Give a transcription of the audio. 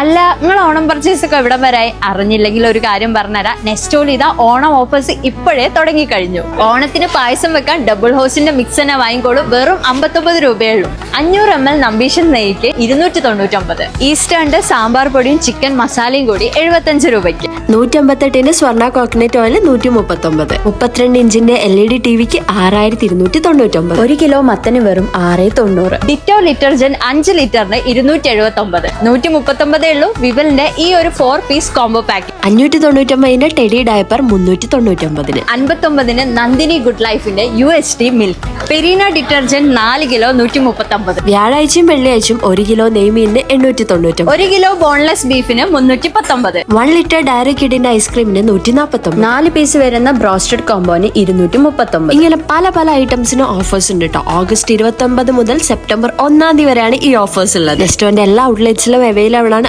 അല്ല, നിങ്ങൾ ഓണം പർച്ചേസ് ഒക്കെ എവിടം വരായി? അറിഞ്ഞില്ലെങ്കിൽ ഒരു കാര്യം പറഞ്ഞുതരാം. നെസ്റ്റോയിൽ ഇതാ ഓണം ഓഫേഴ്സ് ഇപ്പോഴേ തുടങ്ങിക്കഴിഞ്ഞു. ഓണത്തിന് പായസം വെക്കാൻ ഡബിൾ ഹോസിന്റെ മിക്സ് തന്നെ വാങ്ങിക്കോളൂ. വെറും 59 രൂപയുള്ളൂ. 500 ml നമ്പീഷൻ നെയ്ക്ക് 299. ഈസ്റ്റേണിന്റെ സാമ്പാർ പൊടിയും ചിക്കൻ മസാലയും കൂടി 75 രൂപയ്ക്ക്. 158 സ്വർണ്ണ കോക്കനട്ട് ഓയിൽ 139. 32 ഇഞ്ചിന്റെ LED ടിവിക്ക് 6299. 1 കിലോ മത്തന് വെറും 690. ഡിറ്റോ ഡിറ്റർജന്റ് 5 ലിറ്ററിന് 279. 139 ഉള്ളൂ. വിവലിന്റെ ഈ ഒരു 4 piece combo pack. 599 teddy diaper 399. 59 Nandini good ലൈഫിന്റെ UHT മിൽക്ക്. പെരീന ഡിറ്റർജന്റ് 4 കിലോ 139. വ്യാഴാഴ്ചയും വെള്ളിയാഴ്ചയും 1 കിലോ നെയ്മീനിന് 899. 1 കിലോ ബോൺലെസ് ബീഫിന് 319. 1 ലിറ്റർ ഡയറി കിഡിന്റെ ഐസ്ക്രീമിന് 149. 4 പീസ് വരുന്ന ബ്രോസ്റ്റഡ് കോംബോന് 239. ഇങ്ങനെ പല പല ഐറ്റംസിന് ഓഫേഴ്സ് ഉണ്ട് കേട്ടോ. ഓഗസ്റ്റ് 29 മുതൽ സെപ്റ്റംബർ 1 വരെയാണ് ഈ ഓഫേഴ്സ് ഉള്ളത്. നെസ്റ്റോന്റെ എല്ലാ ഔട്ട്ലെറ്റ്സിലും അവൈലബിൾ ആണ്.